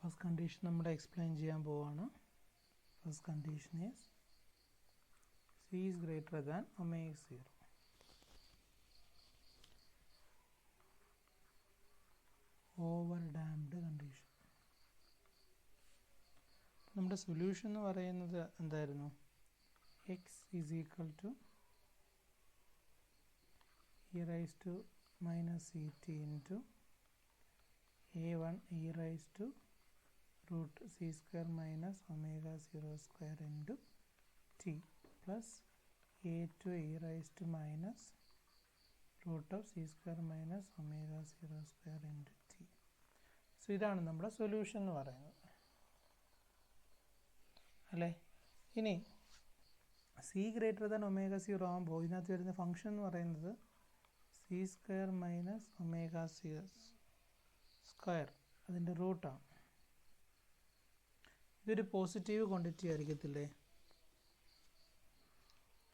First condition നമ്മൾ explain ചെയ്യാൻ പോവാണ്. First condition is C is greater than omega 0. Over damped condition. നമ്മുടെ solution എന്ന് പറയുന്നത് എന്തായിരുന്നു? X is equal to e raise to minus C T into A1 e raised to root c square minus omega 0 square into t plus A2 e raised to minus root of c square minus omega 0 square into t. So ഇതാണ് നമ്മുടെ solution എന്ന് പറയുന്നത് അല്ലേ. ഇനി c greater than omega 0 ആകുമ്പോൾ ഇതിനകത്ത് വരുന്ന function എന്ന് പറയുന്നത് c square minus omega 0 square, അതിൻ്റെ റൂട്ടാണ്. ഇതൊരു പോസിറ്റീവ് ക്വാണ്ടിറ്റി ആയിരിക്കത്തില്ലേ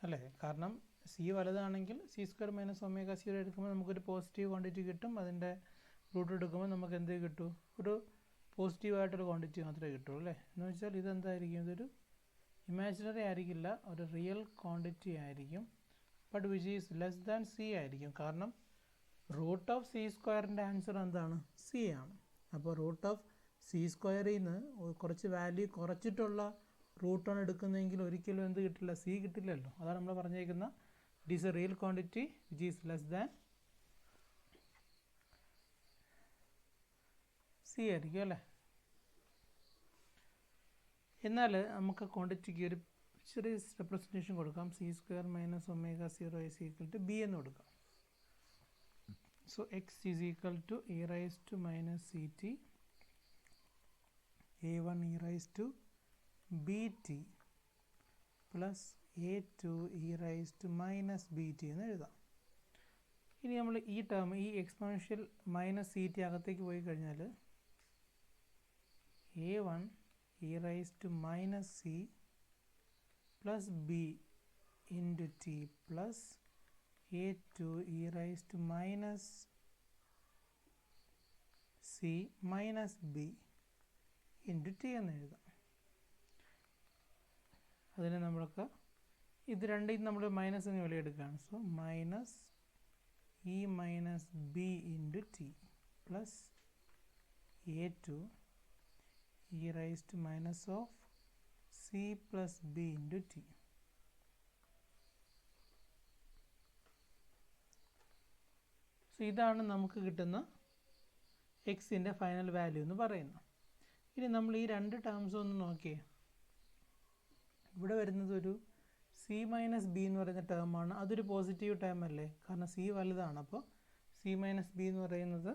അല്ലേ? കാരണം സി വലുതാണെങ്കിൽ സി സ്ക്വയർ മൈനസ് ഒമേഗ 0 എടുക്കുമ്പോൾ നമുക്കൊരു പോസിറ്റീവ് ക്വാണ്ടിറ്റി കിട്ടും. അതിൻ്റെ റൂട്ട് എടുക്കുമ്പോൾ നമുക്ക് എന്ത് കിട്ടും? ഒരു പോസിറ്റീവായിട്ടൊരു ക്വാണ്ടിറ്റി മാത്രമേ കിട്ടുള്ളൂ അല്ലേ. എന്ന് വെച്ചാൽ ഇതെന്തായിരിക്കും? ഇതൊരു ഇമാജിനറി ആയിരിക്കില്ല, ഒരു റിയൽ ക്വാണ്ടിറ്റി ആയിരിക്കും. But which is less than C ആയിരിക്കും. കാരണം റൂട്ട് ഓഫ് സി സ്ക്വയറിൻ്റെ ആൻസർ എന്താണ്? സി ആണ്. അപ്പോൾ റൂട്ട് ഓഫ് സി സ്ക്വയറിൽ നിന്ന് കുറച്ച് വാല്യൂ കുറച്ചിട്ടുള്ള റൂട്ടാണ് എടുക്കുന്നതെങ്കിൽ ഒരിക്കലും എന്ത് കിട്ടില്ല? സി കിട്ടില്ലല്ലോ. അതാണ് നമ്മൾ പറഞ്ഞേക്കുന്ന it is a real quantity which is less than C ആയിരിക്കും അല്ലേ. എന്നാൽ നമുക്ക് ക്വാണ്ടിറ്റിക്ക് ഒരു ചെറിയ റെപ്രസെൻറ്റേഷൻ കൊടുക്കാം. C square minus omega 0 is equal to B എന്ന് കൊടുക്കാം. So x is equal to e raised to minus ct a1 e raised to bt plus a2 e raised to minus bt എന്ന് എഴുതാം. ഇനി നമ്മൾ ഈ term ഈ exponential minus C T അകത്തേക്ക് പോയി കഴിഞ്ഞാൽ a1 e raised to minus c plus b into t plus a2 e raised to minus c minus b into t എന്ന് എഴുതാം. അതിന് നമ്മൾക്ക് ഇത് രണ്ടും നമ്മൾ മൈനസ് എന്ന് വെളിയെടുക്കുകയാണ്. So minus E minus B into T plus a2 e raised to minus of c plus b into t. ഇതാണ് നമുക്ക് കിട്ടുന്ന എക്സിൻ്റെ ഫൈനൽ വാല്യൂ എന്ന് പറയുന്നത്. ഇനി നമ്മൾ ഈ രണ്ട് ടേംസും ഒന്ന് നോക്കിയേ. ഇവിടെ വരുന്നത് ഒരു സി മൈനസ് ബി എന്ന് പറയുന്ന ടേമാണ്. അതൊരു പോസിറ്റീവ് ടേം അല്ലേ? കാരണം സി വലുതാണ്. അപ്പോൾ സി മൈനസ് ബി എന്ന് പറയുന്നത്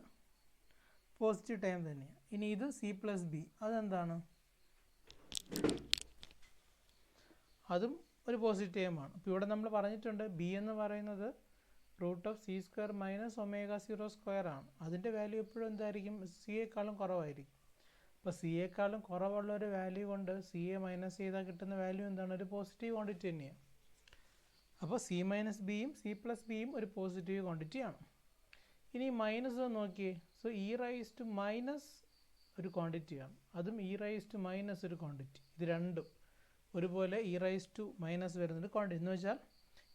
പോസിറ്റീവ് ടേം തന്നെയാണ്. ഇനി ഇത് സി പ്ലസ് ബി, അതെന്താണ്? അതും ഒരു പോസിറ്റീവ് ടേമാണ്. അപ്പോൾ ഇവിടെ നമ്മൾ പറഞ്ഞിട്ടുണ്ട് ബി എന്ന് പറയുന്നത് root of C square minus omega 0 square ആണ്. അതിൻ്റെ വാല്യൂ എപ്പോഴും എന്തായിരിക്കും? സിയേക്കാളും കുറവായിരിക്കും. അപ്പോൾ സിയേക്കാളും കുറവുള്ള ഒരു വാല്യൂ കൊണ്ട് സിയെ മൈനസ് ചെയ്താൽ കിട്ടുന്ന വാല്യൂ എന്താണ്? ഒരു പോസിറ്റീവ് ക്വാണ്ടിറ്റി തന്നെയാണ്. അപ്പോൾ സി മൈനസ് ബിയും സി പ്ലസ് ബിയും ഒരു പോസിറ്റീവ് ക്വാണ്ടിറ്റിയാണ്. ഇനി മൈനസ് നോക്കിയേ. So e raise to minus ഒരു ക്വാണ്ടിറ്റിയാണ്, അതും ഇ റൈസ് ടു മൈനസ് ഒരു ക്വാണ്ടിറ്റി. ഇത് രണ്ടും ഒരുപോലെ ഇ റൈസ് ടു മൈനസ് വരുന്നൊരു ക്വാണ്ടിറ്റി. എന്ന് വെച്ചാൽ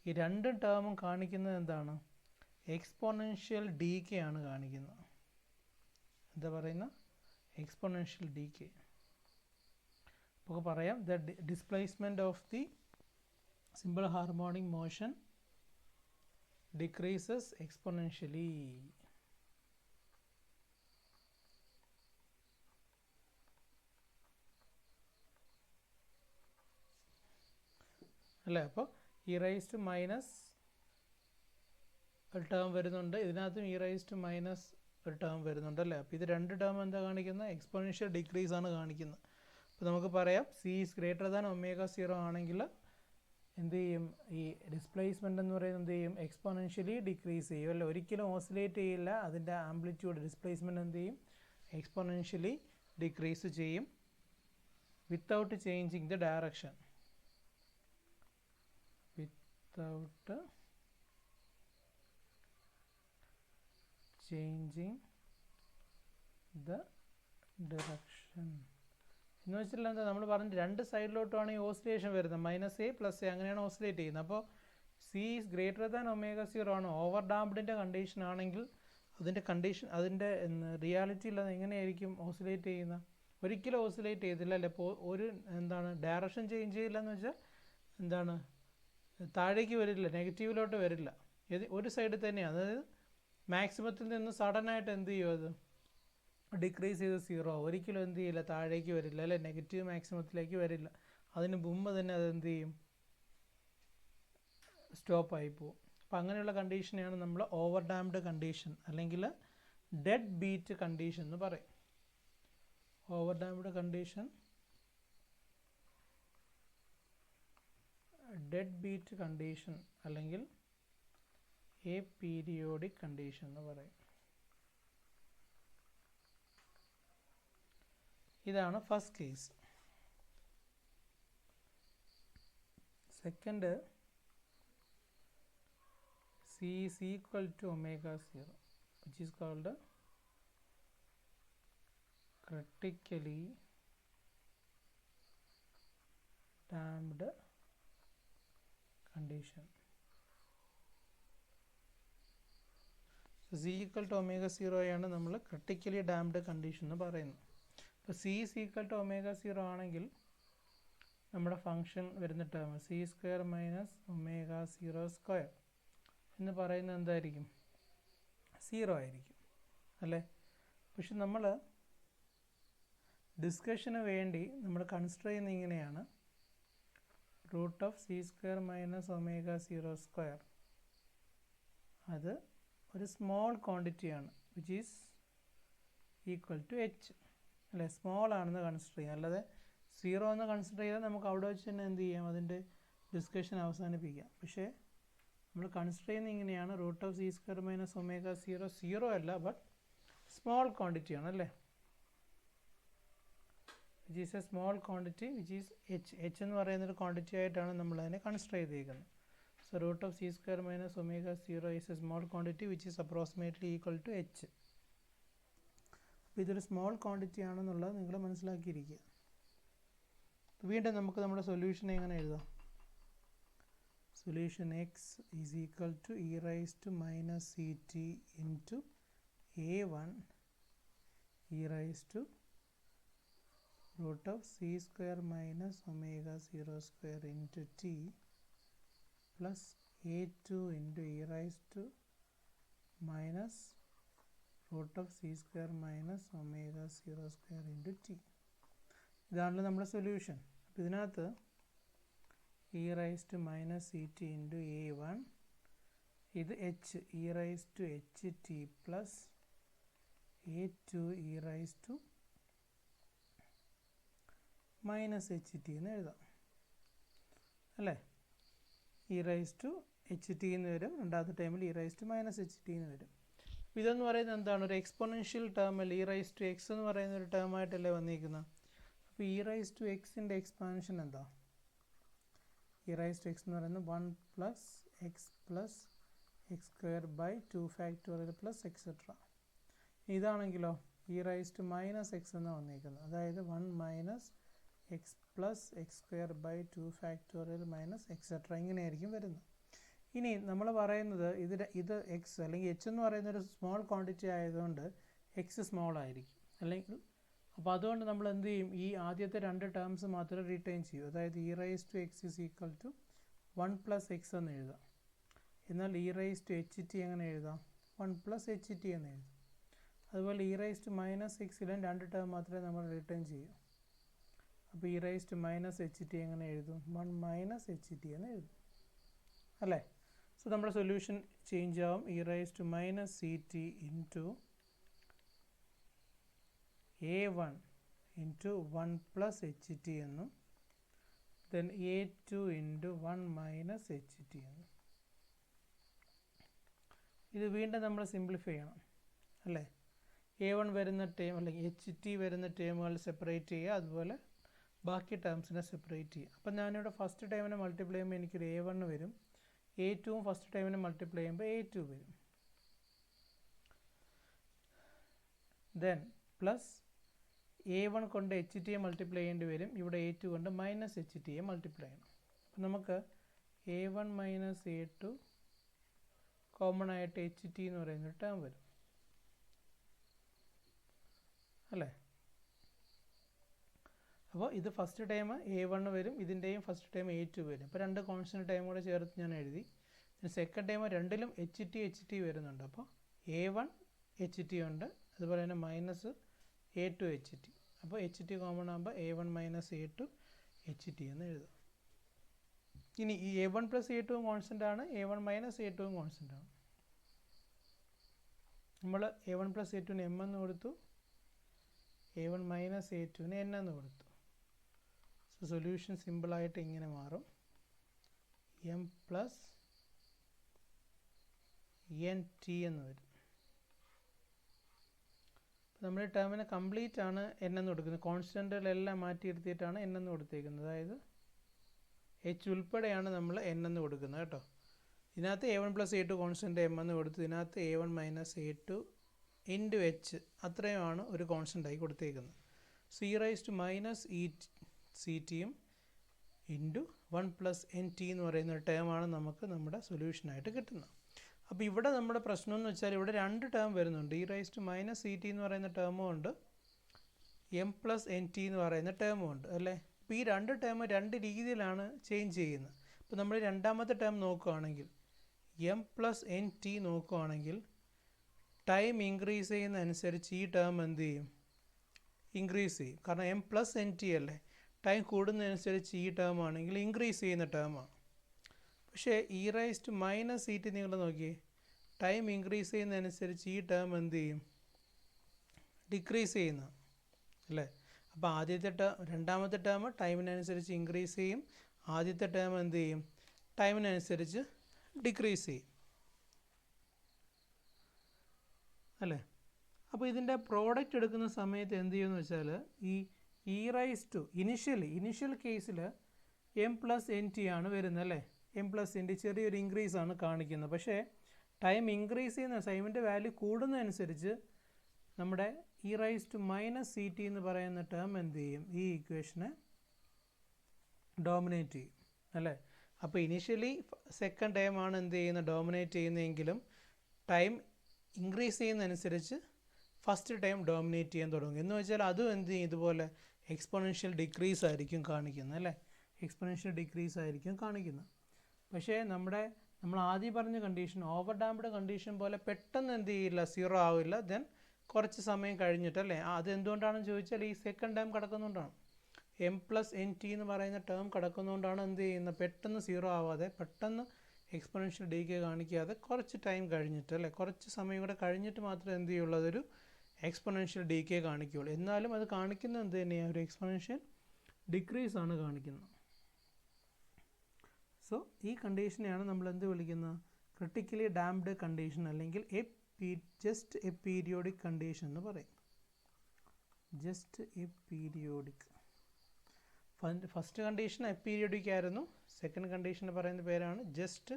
ഈ രണ്ട് ടേമും കാണിക്കുന്നത് എന്താണ്? എക്സ്പോണൻഷ്യൽ ഡീകെ ആണ് കാണിക്കുന്നത്. എന്താ പറയുന്ന? Exponential decay. അപ്പോൾ പറയാം the displacement of the simple harmonic motion decreases exponentially. അല്ലേ? അപ്പോൾ ഇ റൈസ് ടു മൈനസ് ഒരു ടേം വരുന്നുണ്ട്, ഇതിനകത്തും ഇ റൈസ് ടു മൈനസ് ഒരു ടേം വരുന്നുണ്ട് അല്ലേ. അപ്പോൾ ഇത് രണ്ട് ടേം എന്താ കാണിക്കുന്നത്? എക്സ്പോണൻഷ്യൽ ഡിക്രീസ് ആണ് കാണിക്കുന്നത്. അപ്പോൾ നമുക്ക് പറയാം C is greater than omega 0 ആണെങ്കിൽ എന്ത് ചെയ്യും? ഈ ഡിസ്പ്ലേസ്മെൻ്റ് എന്ന് പറയുന്നത് എന്ത് ചെയ്യും? എക്സ്പോണൻഷ്യലി ഡിക്രീസ് ചെയ്യും അല്ലേ. ഒരിക്കലും ഓസിലേറ്റ് ചെയ്യില്ല. അതിൻ്റെ ആംപ്ലിറ്റ്യൂഡ് ഡിസ്പ്ലേസ്മെൻറ്റ് എന്ത് ചെയ്യും? എക്സ്പോണൻഷ്യലി ഡിക്രീസ് ചെയ്യും without changing the direction. Without changing the direction. എന്ന് വെച്ചാൽ എന്താ നമ്മൾ പറഞ്ഞു രണ്ട് സൈഡിലോട്ടുമാണ് ഈ ഓസിലേഷൻ വരുന്നത്, -a + a അങ്ങനെയാണ് ഓസിലേറ്റ് ചെയ്യുന്നത്. അപ്പോൾ സി ഈസ് ഗ്രേറ്റർ ദാൻ ω0 ആണ്. ഓവർ ഡാംപ്ഡിൻ്റെ കണ്ടീഷൻ ആണെങ്കിൽ അതിൻ്റെ റിയാലിറ്റിയിൽ അത് എങ്ങനെയായിരിക്കും ഓസിലേറ്റ് ചെയ്യുന്നത്? ഒരിക്കലും ഓസിലേറ്റ് ചെയ്തില്ല അല്ലേ. ഇപ്പോൾ ഒരു ഡയറക്ഷൻ ചേഞ്ച് ചെയ്യില്ല എന്ന് വെച്ചാൽ എന്താണ്, താഴേക്ക് വരില്ല, നെഗറ്റീവിലോട്ട് വരില്ല, ഒരു സൈഡിൽ തന്നെയാണ്. അതായത് മാക്സിമത്തിൽ നിന്ന് സഡനായിട്ട് എന്ത് ചെയ്യും, അത് ഡിക്രീസ് ചെയ്ത് 0, ഒരിക്കലും എന്ത് ചെയ്യില്ല, താഴേക്ക് വരില്ല അല്ലേ, നെഗറ്റീവ് മാക്സിമത്തിലേക്ക് വരില്ല. അതിന് മുമ്പ് തന്നെ അത് എന്ത് ചെയ്യും, സ്റ്റോപ്പായി പോവും. അപ്പം അങ്ങനെയുള്ള കണ്ടീഷനെയാണ് നമ്മൾ ഓവർ ഡാംപ്ഡ് കണ്ടീഷൻ അല്ലെങ്കിൽ ഡെഡ് ബീറ്റ് കണ്ടീഷൻ എന്ന് പറയും. Over damped condition, dead beat condition അല്ലെങ്കിൽ എ പീരിയോഡിക് കണ്ടീഷൻ എന്ന് പറയും. ഇതാണ് first case. Second, C is equal to ω0, which is called critically damped condition. So C equal to ω0 ആണ് നമ്മൾ critically damped condition എന്ന് പറയുന്നത്. ഇപ്പോൾ C is equal to ω0 ആണെങ്കിൽ നമ്മുടെ ഫങ്ഷൻ വരുന്ന ടേം c² - ω02 എന്ന് പറയുന്നത് എന്തായിരിക്കും, 0 ആയിരിക്കും അല്ലേ. പക്ഷെ നമ്മൾ ഡിസ്കഷന് വേണ്ടി നമ്മൾ കൺസിഡർ ചെയ്യുന്ന ഇങ്ങനെയാണ്, √c² - ω02 അത് ഒരു സ്മോൾ ക്വാണ്ടിറ്റിയാണ്, which is equal to h അല്ലേ. സ്മോൾ ആണെന്ന് കൺസിഡർ ചെയ്യാം, അല്ലാതെ 0 എന്ന് കൺസിഡർ ചെയ്താൽ നമുക്ക് അവിടെ വെച്ച് തന്നെ എന്ത് ചെയ്യാം, അതിൻ്റെ ഡിസ്കഷൻ അവസാനിപ്പിക്കാം. പക്ഷേ നമ്മൾ കൺസിഡർ ചെയ്യുന്ന ഇങ്ങനെയാണ്, √c² - ω0 0 അല്ല, ബട്ട് സ്മോൾ ക്വാണ്ടിറ്റി ആണ് അല്ലേ, which is a small quantity which is h എന്ന് പറയുന്നൊരു ക്വാണ്ടിറ്റി ആയിട്ടാണ് നമ്മൾ അതിനെ കൺസിഡർ ചെയ്തിരിക്കുന്നത്. So √c² - ω0 is a small quantity which is approximately equal to h. അപ്പോൾ ഇതൊരു സ്മോൾ ക്വാണ്ടിറ്റി ആണെന്നുള്ളത് നിങ്ങൾ മനസ്സിലാക്കിയിരിക്കുക. വീണ്ടും നമുക്ക് നമ്മുടെ സൊല്യൂഷൻ എങ്ങനെ എഴുതാം? Solution x is equal to e raised to minus ct into a1 e raised to √c² minus ω02 into t plus a2 into e raised to minus √c² minus ω02 into t. ഇതാണല്ലോ നമ്മുടെ solution. അപ്പോൾ ഇതിനകത്ത് e raised to minus ct into a1, ഇത് h, e raised to ht plus a2 e raised to minus ht എന്ന് എഴുതാം അല്ലേ. e raised to ht എന്ന് വരും, രണ്ടാമത്തെ ടൈമിൽ e raised to minus ht എന്ന് വരും. ഇതെന്ന് പറയുന്നത് എന്താണ്, ഒരു exponential ടേമല്ല, e raised to x എന്ന് പറയുന്ന ഒരു ടേമായിട്ടല്ലേ വന്നിരിക്കുന്നത്. അപ്പോൾ e raised to xൻ്റെ എക്സ്പാൻഷൻ എന്താ, e raised to x എന്ന് പറയുന്നത് 1 plus x² by 2 factorial plus etc. ഇതാണെങ്കിലോ e raised to minus x എന്ന് വന്നിരിക്കുന്നത്, അതായത് 1 minus x plus x² by 2 factorial minus etc. ഇങ്ങനെയായിരിക്കും വരുന്നത്. ഇനി നമ്മൾ പറയുന്നത് ഇത് x അല്ലെങ്കിൽ h എന്ന് പറയുന്ന ഒരു സ്മോൾ ക്വാണ്ടിറ്റി ആയതുകൊണ്ട് x സ്മോൾ ആയിരിക്കും, അല്ലെങ്കിൽ അപ്പോൾ അതുകൊണ്ട് നമ്മൾ എന്ത് ചെയ്യും, ഈ ആദ്യത്തെ രണ്ട് ടേംസ് മാത്രമേ റീറ്റെയിൻ ചെയ്യൂ. അതായത് e raised to x is equal to 1 plus x എന്ന് എഴുതാം. എന്നാൽ e raised to ht എങ്ങനെ എഴുതാം, 1 plus ht എന്ന് എഴുതാം. അതുപോലെ e raised to minus x-ലും രണ്ട് ടേം മാത്രമേ നമ്മൾ റീറ്റെയിൻ ചെയ്യൂ. അപ്പോൾ e raised to minus ht എങ്ങനെ എഴുതും, 1 minus ht എന്ന് എഴുതും അല്ലേ. സോ നമ്മുടെ സൊല്യൂഷൻ ചേഞ്ച് ആവും, e raised to minus ct into a1 into 1 plus ht എന്നും then a2 into 1 minus ht എന്നും. ഇത് വീണ്ടും നമ്മൾ സിംപ്ലിഫൈ ചെയ്യണം അല്ലേ. a1 വരുന്ന ടേം അല്ലെങ്കിൽ ht വരുന്ന ടേമുകൾ സെപ്പറേറ്റ് ചെയ്യുക, അതുപോലെ ബാക്കി ടേംസിനെ സെപ്പറേറ്റ് ചെയ്യുക. അപ്പം ഞാനിവിടെ ഫസ്റ്റ് ടൈമിനെ മൾട്ടിപ്ലൈ ചെയ്യുമ്പോൾ എനിക്കൊരു a1 വരും, a2 ഫസ്റ്റ് ടൈമിനെ മൾട്ടിപ്ലൈ ചെയ്യുമ്പോൾ a2 വരും. ദെൻ പ്ലസ് A1 കൊണ്ട് എച്ച് ടിയെ മൾട്ടിപ്ലൈ ചെയ്യേണ്ടി വരും. ഇവിടെ A2 കൊണ്ട് മൈനസ് എച്ച് ടിയെ മൾട്ടിപ്ലൈ ചെയ്യണം. അപ്പം നമുക്ക് A1 മൈനസ് A2 കോമൺ ആയിട്ട് എച്ച് ടി എന്ന് പറയുന്ന ടേം വരും അല്ലേ. അപ്പോൾ ഇത് ഫസ്റ്റ് ടൈം A1 വരും, ഇതിൻ്റെയും ഫസ്റ്റ് ടൈം A2 വരും. ഇപ്പോൾ രണ്ട് കോൺസ്റ്റൻറ്റ് ടൈം കൂടെ ചേർത്ത് ഞാൻ എഴുതി. സെക്കൻഡ് ടൈം രണ്ടിലും എച്ച് ടി വരുന്നുണ്ട്. അപ്പോൾ A1 എച്ച് ടി ഉണ്ട്, അതുപോലെ തന്നെ മൈനസ് A2 എച്ച് ടി. അപ്പോൾ എച്ച് ടി കോമൺ ആകുമ്പോൾ A1 minus A2 H T എന്ന് എഴുതാം. ഇനി ഈ A1 പ്ലസ് A2 കോൺസ്റ്റൻ്റ് ആണ്, A1 മൈനസ് A2 കോൺസ്റ്റൻ്റ് ആണ്. നമ്മൾ A1 പ്ലസ് A2ന് M എന്ന് കൊടുത്തു, A1 മൈനസ് A2ന് N എന്ന് കൊടുത്തു. സോ സൊല്യൂഷൻ സിമ്പിളായിട്ട് ഇങ്ങനെ മാറും, M പ്ലസ് NT എന്ന് വരും. നമ്മൾ ഈ ടേമിന് കംപ്ലീറ്റ് ആണ് N എന്ന് കൊടുക്കുന്നത്. കോൺസ്റ്റൻറ്റുകളെല്ലാം മാറ്റിയെടുത്തിട്ടാണ് N എന്ന് കൊടുത്തേക്കുന്നത്. അതായത് H ഉൾപ്പെടെയാണ് നമ്മൾ N എന്ന് കൊടുക്കുന്നത് കേട്ടോ. ഇതിനകത്ത് A1 plus A2 constant M എന്ന് കൊടുത്തു, ഇതിനകത്ത് A1 minus A2 into H അത്രയുമാണ് ഒരു കോൺസ്റ്റൻ്റായി കൊടുത്തേക്കുന്നത്. So e raise to minus e C ടിയും ഇൻറ്റു 1 പ്ലസ് എൻ ടി എന്ന് പറയുന്ന ഒരു ടേമാണ് നമുക്ക് നമ്മുടെ സൊല്യൂഷനായിട്ട് കിട്ടുന്നത്. അപ്പോൾ ഇവിടെ നമ്മുടെ പ്രശ്നം എന്ന് വെച്ചാൽ ഇവിടെ രണ്ട് ടേം വരുന്നുണ്ട്. E raise to minus e T എന്ന് പറയുന്ന ടേമും ഉണ്ട്, എം പ്ലസ് എൻ ടി എന്ന് പറയുന്ന ടേമും ഉണ്ട് അല്ലേ. അപ്പോൾ ഈ രണ്ട് ടേം രണ്ട് രീതിയിലാണ് ചേഞ്ച് ചെയ്യുന്നത്. അപ്പോൾ നമ്മൾ രണ്ടാമത്തെ ടേം നോക്കുകയാണെങ്കിൽ എം പ്ലസ് എൻ ടി നോക്കുകയാണെങ്കിൽ ടൈം ഇൻക്രീസ് ചെയ്യുന്നതനുസരിച്ച് ഈ ടേം എന്ത് ചെയ്യും, ഇൻക്രീസ് ചെയ്യും. കാരണം എം പ്ലസ് എൻ ടി അല്ലേ, ടൈം കൂടുന്നതനുസരിച്ച് ഈ ടേം ആണെങ്കിൽ ഇൻക്രീസ് ചെയ്യുന്ന ടേമാണ്. പക്ഷേ e raise to minus e T നിങ്ങൾ നോക്കിയേ, ടൈം ഇൻക്രീസ് ചെയ്യുന്നതനുസരിച്ച് ഈ ടേം എന്ത് ചെയ്യും, ഡിക്രീസ് ചെയ്യുന്ന അല്ലേ. അപ്പോൾ രണ്ടാമത്തെ ടേം ടൈമിനനുസരിച്ച് ഇൻക്രീസ് ചെയ്യും, ആദ്യത്തെ ടേം എന്ത് ചെയ്യും, ടൈമിനനുസരിച്ച് ഡിക്രീസ് ചെയ്യും അല്ലേ. അപ്പോൾ ഇതിൻ്റെ പ്രോഡക്റ്റ് എടുക്കുന്ന സമയത്ത് എന്ത് ചെയ്യുമെന്ന് വെച്ചാൽ ഈ ഇ റൈസ് ടു ഇനിഷ്യൽ കേസിൽ എം പ്ലസ് എൻ ടി ആണ് വരുന്നത് അല്ലേ. എം പ്ലസ് എൻ ടി ചെറിയൊരു ഇൻക്രീസ് ആണ് കാണിക്കുന്നത്. പക്ഷേ ടൈം ഇൻക്രീസ് ചെയ്യുന്ന ടൈമിൻ്റെ വാല്യൂ കൂടുന്നതനുസരിച്ച് നമ്മുടെ e raise to minus C T എന്ന് പറയുന്ന ടേം എന്ത് ചെയ്യും, ഈ ഇക്വേഷനെ ഡോമിനേറ്റ് ചെയ്യും അല്ലേ. അപ്പോൾ ഇനിഷ്യലി സെക്കൻഡ് ടൈം ആണ് എന്ത് ചെയ്യുന്നത്, ഡോമിനേറ്റ് ചെയ്യുന്നതെങ്കിലും ടൈം ഇൻക്രീസ് ചെയ്യുന്നതനുസരിച്ച് ഫസ്റ്റ് ടൈം ഡോമിനേറ്റ് ചെയ്യാൻ തുടങ്ങും. എന്ന് വെച്ചാൽ അതും എന്ത് ചെയ്യും, ഇതുപോലെ എക്സ്പോണൻഷ്യൽ ഡിക്രീസ് ആയിരിക്കും കാണിക്കുന്നത് അല്ലേ, എക്സ്പോണൻഷ്യൽ ഡിക്രീസ് ആയിരിക്കും കാണിക്കുന്നത്. പക്ഷേ നമ്മൾ ആദ്യം പറഞ്ഞ കണ്ടീഷൻ ഓവർ ഡാംപ്ഡ് കണ്ടീഷൻ പോലെ പെട്ടെന്ന് എന്ത് ചെയ്യില്ല, സീറോ ആവില്ല. ദെൻ കുറച്ച് സമയം കഴിഞ്ഞിട്ടല്ലേ. അതെന്തുകൊണ്ടാണെന്ന് ചോദിച്ചാൽ ഈ സെക്കൻഡ് ടേം കിടക്കുന്നതുകൊണ്ടാണ്, എം പ്ലസ് എൻ ടി എന്ന് പറയുന്ന ടേം കിടക്കുന്നതുകൊണ്ടാണ് എന്ത് ചെയ്യുന്നത്, പെട്ടെന്ന് സീറോ ആവാതെ പെട്ടെന്ന് എക്സ്പോണൻഷ്യൽ ഡീകേ കാണിക്കാതെ കുറച്ച് ടൈം കഴിഞ്ഞിട്ട് അല്ലേ, കുറച്ച് സമയം കൂടെ കഴിഞ്ഞിട്ട് മാത്രമേ എന്ത് ചെയ്യുള്ളൂ, അതൊരു എക്സ്പോണൻഷ്യൽ ഡീകേ കാണിക്കുകയുള്ളൂ. എന്നാലും അത് കാണിക്കുന്നത് എന്ത് തന്നെയാണ്, ഒരു എക്സ്പോണൻഷ്യൽ ഡിക്രീസ് ആണ് കാണിക്കുന്നത്. സോ ഈ കണ്ടീഷനെയാണ് നമ്മൾ എന്ത് വിളിക്കുന്നത്, ക്രിട്ടിക്കലി ഡാംപ്ഡ് കണ്ടീഷൻ അല്ലെങ്കിൽ ജസ്റ്റ് എ പീരിയോഡിക് കണ്ടീഷൻ എന്ന് പറയും. Just A periodic. First condition A periodic ആയിരുന്നു, സെക്കൻഡ് കണ്ടീഷന് പറയുന്ന പേരാണ് ജസ്റ്റ്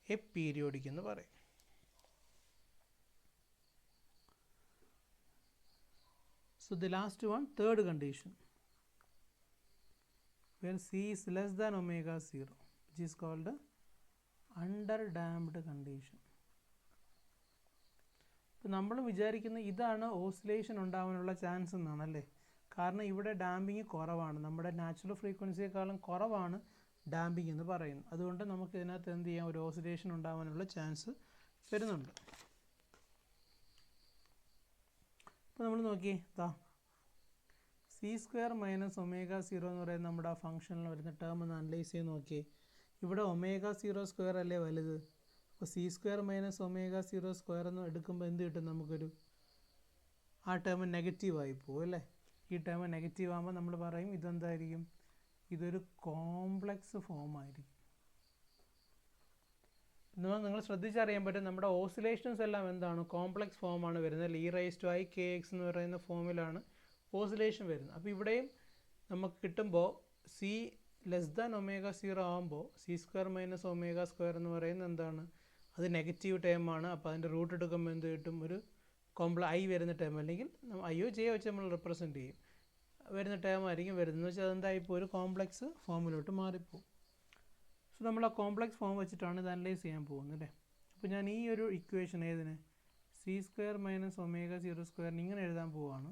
എ പീരിയോഡിക് എന്ന് പറയും. So the last one, third condition, when c is less than omega 0, which is called under damped condition. ഇപ്പോൾ നമ്മൾ വിചാരിക്കുന്ന ഇതാണ് ഓസിലേഷൻ ഉണ്ടാവാനുള്ള ചാൻസ് എന്നാണ് അല്ലേ. കാരണം ഇവിടെ ഡാമ്പിങ് കുറവാണ്, നമ്മുടെ നാച്ചുറൽ ഫ്രീക്വൻസിയേക്കാളും കുറവാണ് ഡാമ്പിങ് എന്ന് പറയുന്നത്. അതുകൊണ്ട് നമുക്ക് ഇതിനകത്ത് എന്ത് ചെയ്യാം, ഒരു ഓസിലേഷൻ ഉണ്ടാവാനുള്ള ചാൻസ് വരുന്നുണ്ട്. അപ്പോൾ നമ്മൾ നോക്കിയേ, C square minus omega zero എന്ന് പറയുന്ന നമ്മുടെ ആ ഫംഗ്ഷനിൽ വരുന്ന ടേം ഒന്ന് അനലൈസ് ചെയ്ത് നോക്കിയേ. ഇവിടെ ഒമേഗ സീറോ സ്ക്വയർ അല്ലേ വലുത്. അപ്പോൾ C square minus omega zero square എന്ന് എടുക്കുമ്പോൾ എന്ത് കിട്ടും, നമുക്കൊരു ആ ടേം നെഗറ്റീവായി പോകും അല്ലേ. ഈ ടേം നെഗറ്റീവ് ആകുമ്പോൾ നമ്മൾ പറയും ഇതെന്തായിരിക്കും, ഇതൊരു കോംപ്ലക്സ് ഫോം ആയിരിക്കും. നിങ്ങൾ ശ്രദ്ധിച്ചറിയാൻ പറ്റും നമ്മുടെ ഓസിലേഷൻസ് എല്ലാം എന്താണ്, കോംപ്ലക്സ് ഫോമാണ് വരുന്നത്. E raise to I K X എന്ന് പറയുന്ന ഫോമിലാണ് ഓസിലേഷൻ വരുന്നത്. അപ്പോൾ ഇവിടെയും നമുക്ക് കിട്ടുമ്പോൾ C less than omega zero ആകുമ്പോൾ C square minus omega square എന്ന് പറയുന്നത് എന്താണ്, അത് നെഗറ്റീവ് ടേമാണ്. അപ്പോൾ അതിൻ്റെ റൂട്ട് എടുക്കുമ്പോൾ എന്ത് കിട്ടും, ഒരു ഐ വരുന്ന ടേം അല്ലെങ്കിൽ അയ്യോ ജെ വെച്ച് നമ്മൾ റെപ്രസെൻറ്റ് ചെയ്യും. വരുന്ന ടേം ആയിരിക്കും വരുന്നത്. എന്ന് വെച്ചാൽ അതെന്തായിപ്പോൾ ഒരു കോംപ്ലക്സ് ഫോമിലോട്ട് മാറിപ്പോവും. സോ നമ്മൾ ആ കോംപ്ലക്സ് ഫോം വെച്ചിട്ടാണ് ഇത് അനലൈസ് ചെയ്യാൻ പോകുന്നത് അല്ലേ. അപ്പോൾ ഞാൻ ഈ ഒരു ഇക്വേഷൻ ഏതിന് c² - ω0² ഇങ്ങനെ എഴുതാൻ പോവുകയാണ്.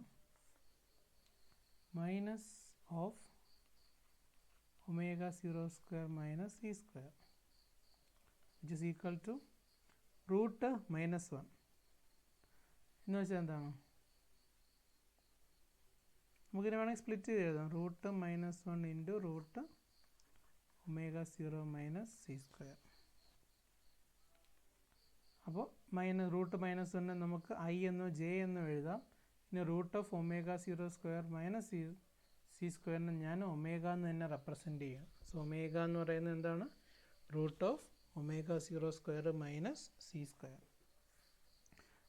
Minus of ω02 - c² which is equal to root -1 എന്ന് വെച്ചാൽ എന്താണ്, നമുക്കിതിനെ വേണമെങ്കിൽ സ്പ്ലിറ്റ് ചെയ്ത് എഴുതാം. Root -1 into root ω0 - c². അപ്പോൾ റൂട്ട് -1 നമുക്ക് I എന്നോ J എന്നോ എഴുതാം. ഇനി റൂട്ട് ഓഫ് ω02 - c² ഞാൻ ഒമേഗ എന്ന് തന്നെ റെപ്രസെൻറ്റ് ചെയ്യണം. സോ ഒമേഗ എന്ന് പറയുന്നത് എന്താണ്, റൂട്ട് ഓഫ് ω02 - c².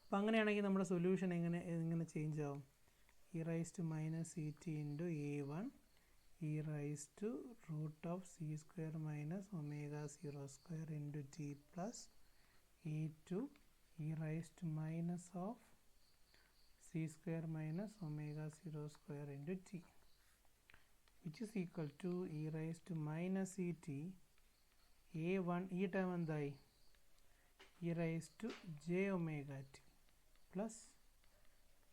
അപ്പോൾ അങ്ങനെയാണെങ്കിൽ നമ്മുടെ സൊല്യൂഷൻ എങ്ങനെ ചേഞ്ച് ആവും? e raised to minus et into a1 e raised to root of c² minus ω02 into t plus a2 e raised to minus of c² minus ω02 into t which is equal to e raised to minus et a1 ഈ term എന്തായി e raised to j omega t plus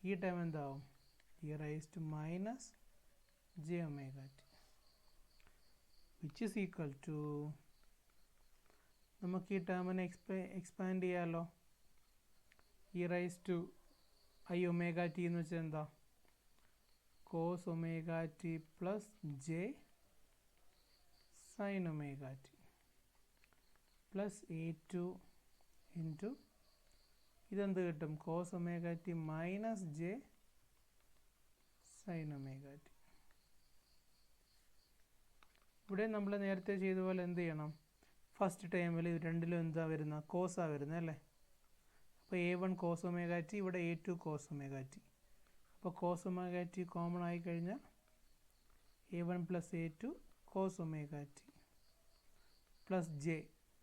ഈ term എന്താവും e raised to minus j omega t which is equal to നമുക്ക് ഈ ടേമിനെ expand ചെയ്യാമല്ലോ. e raised to i omega t എന്ന് വെച്ചാൽ എന്താ cos omega t plus j sin omega t plus a2 into ഇതെന്ത് കിട്ടും cos omega t minus j sin omega t. ഇവിടെ നമ്മൾ നേരത്തെ ചെയ്ത പോലെ എന്ത് ചെയ്യണം, ഫസ്റ്റ് ടൈമിൽ രണ്ടിലും എന്താ വരുന്ന കോസാ വരുന്നത് അല്ലേ. അപ്പോൾ a1 cos omega t, ഇവിടെ a2 cos omega t. അപ്പോൾ cos omega t കോമൺ ആയി കഴിഞ്ഞാൽ a1 plus a2 cos omega t plus j,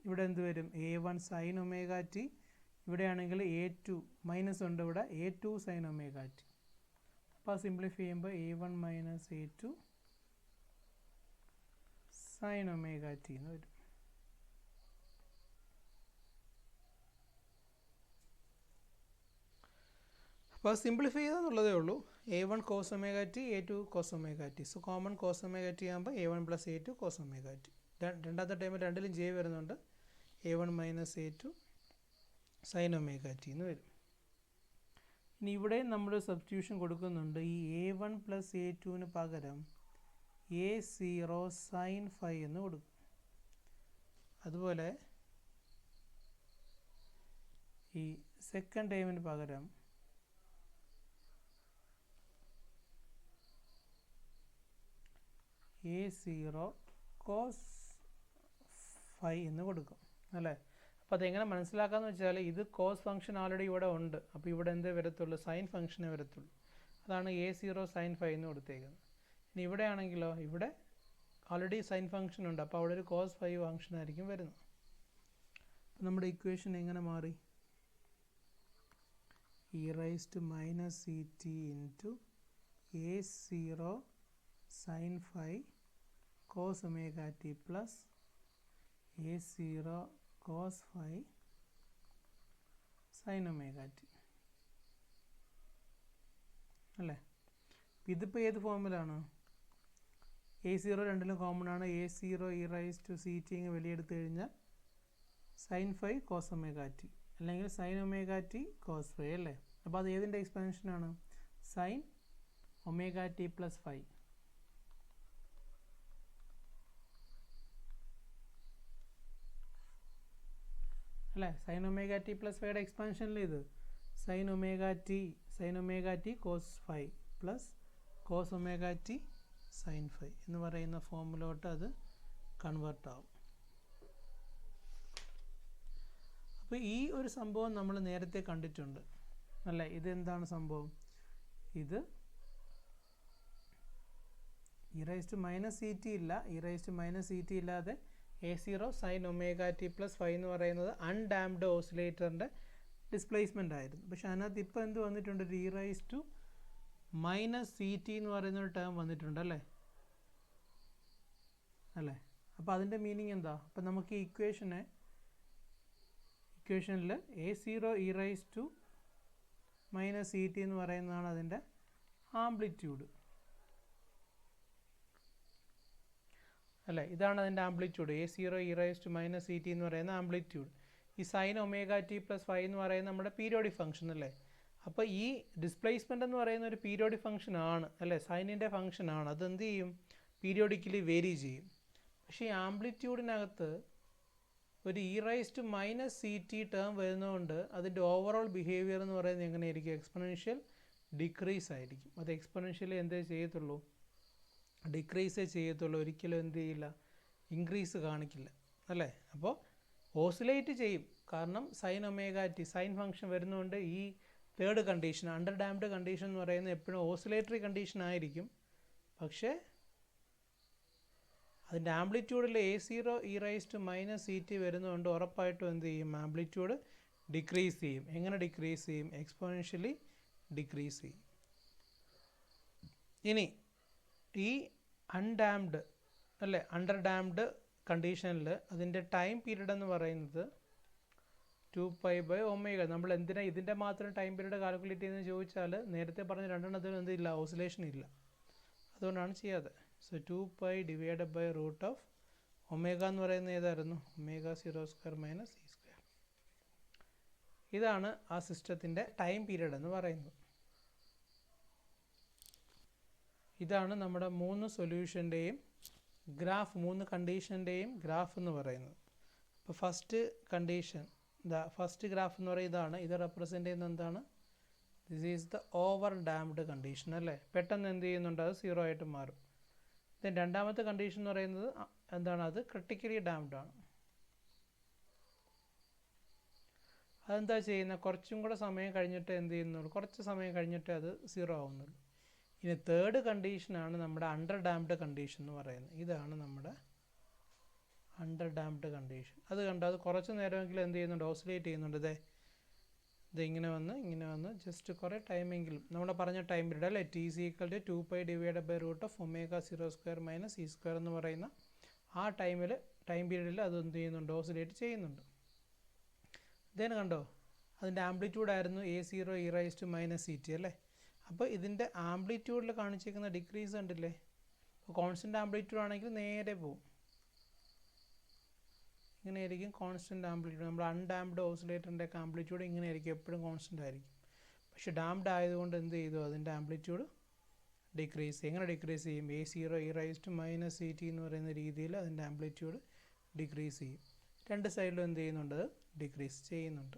ഇവിടെ എന്ത് വരും a1 sin omega t, ഇവിടെയാണെങ്കിൽ a2 മൈനസ് ഉണ്ട്, ഇവിടെ a2 sin omega t. അപ്പോൾ സിംപ്ലിഫൈ ചെയ്യുമ്പോൾ a1 minus a2 sin omega t എന്ന് വരും. അപ്പോൾ സിംപ്ലിഫൈ ചെയ്താന്നുള്ളതേ ഉള്ളൂ. a1 cos omega t a2 cos omega t. So common cos omega t ആകുമ്പോൾ a1 plus a2 cos omega t. രണ്ടാമത്തെ ടൈമിൽ രണ്ടിലും j വരുന്നുണ്ട്, a1 minus a2 sin omega t എന്ന് വരും. ഇനി ഇവിടെ നമ്മൾ സബ്സ്റ്റിറ്റ്യൂഷൻ കൊടുക്കുന്നുണ്ട്. ഈ a1 പ്ലസ് a2ന് പകരം a0 sin phi എന്ന് കൊടുക്കും. അതുപോലെ ഈ സെക്കൻഡ് ടൈമിന് പകരം a0 cos phi എന്ന് കൊടുക്കും അല്ലേ. അപ്പോൾ അതെങ്ങനെ മനസ്സിലാക്കാമെന്ന് വെച്ചാൽ ഇത് കോസ് ഫംഗ്ഷൻ ഓൾറെഡി ഇവിടെ ഉണ്ട്, അപ്പോൾ ഇവിടെ എന്തേ വരത്തുള്ളൂ സൈൻ ഫംഗ്ഷനേ വരത്തുള്ളൂ. അതാണ് a0 sin phi എന്ന് കൊടുത്തേക്കുന്നത്. ഇനി ഇവിടെ ആണെങ്കിലോ ഇവിടെ ഓൾറെഡി സൈൻ ഫംഗ്ഷൻ ഉണ്ട്, അപ്പോൾ അവിടെ ഒരു കോസ് ഫൈ ഫംഗ്ഷൻ ആയിരിക്കും വരുന്നത്. അപ്പോൾ നമ്മുടെ ഇക്വേഷൻ എങ്ങനെ മാറി, e raised to minus et into a0 sin phi cos omega t plus a0 cos phi sin omega t അല്ലേ. ഇതിപ്പോൾ ഏത് ഫോമിലാണ്, a0 രണ്ടിലും കോമൺ ആണ്, a0 e raised to ct ഇങ്ങ് വലിയെടുത്ത് കഴിഞ്ഞാൽ sin phi cos omega t അല്ലെങ്കിൽ sin omega t cos phi അല്ലേ. അപ്പോൾ അത് ഏതിൻ്റെ എക്സ്പാൻഷനാണ്, sin omega t plus phi അല്ലേ. sin omega t plus phiയുടെ എക്സ്പാൻഷനിൽ ഇത് sin omega t cos phi plus cos omega t sin phi എന്ന് പറയുന്ന ഫോമിലോട്ട് അത് കൺവേർട്ട് ആവും. അപ്പോൾ ഈ ഒരു സംഭവം നമ്മൾ നേരത്തെ കണ്ടിട്ടുണ്ട് അല്ലേ. ഇതെന്താണ് സംഭവം, ഇത് e raised to minus et ഇല്ല, e raised to minus et ഇല്ലാതെ a0 sin omega t plus phi എന്ന് പറയുന്നത് അൺഡാംപ്ഡ് ഓസിലേറ്ററിൻ്റെ ഡിസ്പ്ലേസ്മെൻ്റ് ആയിരുന്നു. പക്ഷെ അതിനകത്ത് ഇപ്പോൾ എന്ത് വന്നിട്ടുണ്ട്, e raised to minus C T എന്ന് പറയുന്നൊരു ടേം വന്നിട്ടുണ്ടല്ലേ അല്ലേ. അപ്പോൾ അതിൻ്റെ മീനിങ് എന്താ? അപ്പോൾ നമുക്ക് ഈ ഇക്വേഷനിൽ A0 e raise to minus C T എന്ന് പറയുന്നതാണ് അതിൻ്റെ ആംപ്ലിറ്റ്യൂഡ് അല്ലേ. ഇതാണ് അതിൻ്റെ amplitude. A0 e raise to minus C T എന്ന് പറയുന്ന ആംപ്ലിറ്റ്യൂഡ്. ഈ sine omega T plus five എന്ന് പറയുന്ന നമ്മുടെ പീരിയോഡിക് ഫംഗ്ഷൻ അല്ലേ. അപ്പോൾ ഈ ഡിസ്പ്ലേസ്മെൻ്റ് എന്ന് പറയുന്ന ഒരു പീരിയോഡിക് ഫംഗ്ഷൻ ആണ് അല്ലേ, സൈനിൻ്റെ ഫംഗ്ഷൻ ആണ്. അതെന്ത് ചെയ്യും? പീരിയോഡിക്കലി വേരി ചെയ്യും. പക്ഷേ ഈ ആംപ്ലിറ്റ്യൂഡിനകത്ത് ഒരു e raise to minus C T term വരുന്നതുകൊണ്ട് അതിൻ്റെ ഓവറോൾ ബിഹേവിയർ എന്ന് പറയുന്നത് എങ്ങനെയായിരിക്കും? എക്സ്പൊണൻഷ്യൽ ഡിക്രീസ് ആയിരിക്കും. അത് എക്സ്പൊണൻഷ്യലി എന്തേ ചെയ്യത്തുള്ളൂ? ഡിക്രീസേ ചെയ്യത്തുള്ളൂ. ഒരിക്കലും എന്ത് ചെയ്യില്ല? ഇൻക്രീസ് കാണിക്കില്ല അല്ലേ. അപ്പോൾ ഓസിലേറ്റ് ചെയ്യും. കാരണം sine omega T sine function വരുന്നതുകൊണ്ട് ഈ third condition under damped condition എന്ന് പറയുന്നത് എപ്പോഴും ഓസിലേറ്ററി കണ്ടീഷൻ ആയിരിക്കും. പക്ഷേ അതിൻ്റെ ആംപ്ലിറ്റ്യൂഡിൽ A0 e raise to minus C T വരുന്നതുകൊണ്ട് ഉറപ്പായിട്ടും എന്ത് ചെയ്യും? ആംപ്ലിറ്റ്യൂഡ് ഡിക്രീസ് ചെയ്യും. എങ്ങനെ ഡിക്രീസ് ചെയ്യും? എക്സ്പൊണൻഷ്യലി ഡിക്രീസ് ചെയ്യും. ഇനി ഈ അൺഡാംഡ് അല്ലേ അണ്ടർ ഡാംഡ് കണ്ടീഷനിൽ അതിൻ്റെ ടൈം പീരീഡ് എന്ന് പറയുന്നത് 2π/ω. നമ്മൾ എന്തിനാ ഇതിൻ്റെ മാത്രം ടൈം പീരീഡ് കാൽക്കുലേറ്റ് ചെയ്യുന്നത് ചോദിച്ചാൽ നേരത്തെ പറഞ്ഞ രണ്ടെണ്ണത്തിനും എന്തില്ല? ഓസിലേഷൻ ഇല്ല. അതുകൊണ്ടാണ് ചെയ്യാതെ. So 2π divided by root of omega എന്ന് പറയുന്നത് ഏതായിരുന്നു? ω02 മൈനസ് c². ഇതാണ് ആ സിസ്റ്റത്തിൻ്റെ ടൈം പീരീഡ് എന്ന് പറയുന്നത്. ഇതാണ് നമ്മുടെ മൂന്ന് സൊല്യൂഷൻ്റെയും ഗ്രാഫ്, മൂന്ന് കണ്ടീഷൻ്റെയും ഗ്രാഫ് എന്ന് പറയുന്നത്. അപ്പോൾ ഫസ്റ്റ് കണ്ടീഷൻ ഫസ്റ്റ് ഗ്രാഫ് എന്ന് പറയുന്നത് ഇതാണ്. ഇത് റെപ്രസെൻ്റ് ചെയ്യുന്നത് എന്താണ്? This is the over damned condition അല്ലേ. പെട്ടെന്ന് എന്ത് ചെയ്യുന്നുണ്ട്? അത് 0 ആയിട്ട് മാറും. ദെൻ രണ്ടാമത്തെ കണ്ടീഷൻ എന്ന് പറയുന്നത് എന്താണ്? അത് ക്രിട്ടിക്കലി ഡാംഡ് ആണ്. അതെന്താ ചെയ്യുന്നത്? കുറച്ചും കൂടെ സമയം കഴിഞ്ഞിട്ട് എന്ത് ചെയ്യുന്നുള്ളൂ? കുറച്ച് സമയം കഴിഞ്ഞിട്ട് അത് 0 ആവുന്നുള്ളൂ. ഇനി തേർഡ് കണ്ടീഷനാണ് നമ്മുടെ അണ്ടർ ഡാംഡ് കണ്ടീഷൻ എന്ന് പറയുന്നത്. ഇതാണ് നമ്മുടെ അണ്ടർ ഡാംഡ് കണ്ടീഷൻ. അത് കണ്ടോ? അത് കുറച്ച് നേരമെങ്കിലും എന്ത് ചെയ്യുന്നുണ്ട്? ഓസിലേറ്റ് ചെയ്യുന്നുണ്ട്. ഇത് ഇങ്ങനെ വന്ന് ജസ്റ്റ് കുറേ ടൈമെങ്കിലും നമ്മൾ പറഞ്ഞ ടൈം പീരീഡ് അല്ലേ, T= 2π divide by root of ω02 minus c² എന്ന് പറയുന്ന ആ ടൈം പീരീഡിൽ അത് എന്ത് ചെയ്യുന്നുണ്ട്? ഓസിലേറ്റ് ചെയ്യുന്നുണ്ട്. ദെൻ കണ്ടോ? അതിൻ്റെ ആംപ്ലിറ്റ്യൂഡ് ആയിരുന്നു A0 e raise to minus C T അല്ലേ. അപ്പോൾ ഇതിൻ്റെ ആംപ്ലിറ്റ്യൂഡിൽ കാണിച്ചിരിക്കുന്ന ഡിക്രീസ് കണ്ടില്ലേ. അപ്പോൾ കോൺസ്റ്റൻ്റ് ആംപ്ലിറ്റ്യൂഡ് ആണെങ്കിൽ നേരെ പോകും. ഇങ്ങനെയായിരിക്കും കോൺസ്റ്റൻ്റ് ആംപ്ലിറ്റ്യൂഡ്. നമ്മൾ അൺഡാംഡ് ഓസിലേറ്ററിൻ്റെ ഒക്കെ ആംപ്ലിറ്റ്യൂഡ് ഇങ്ങനെയായിരിക്കും, എപ്പോഴും കോൺസ്റ്റൻ്റ് ആയിരിക്കും. പക്ഷേ ഡാംഡ് ആയതുകൊണ്ട് എന്ത് ചെയ്തു? അതിൻ്റെ ആംപ്ലിറ്റ്യൂഡ് ഡിക്രീസ് ചെയ്യും. എങ്ങനെ ഡിക്രീസ് ചെയ്യും? A0 e raise to minus C T എന്ന് പറയുന്ന രീതിയിൽ അതിൻ്റെ ആംപ്ലിറ്റ്യൂഡ് ഡിക്രീസ് ചെയ്യും. രണ്ട് സൈഡിലും എന്ത് ചെയ്യുന്നുണ്ട്? ഡിക്രീസ് ചെയ്യുന്നുണ്ട്.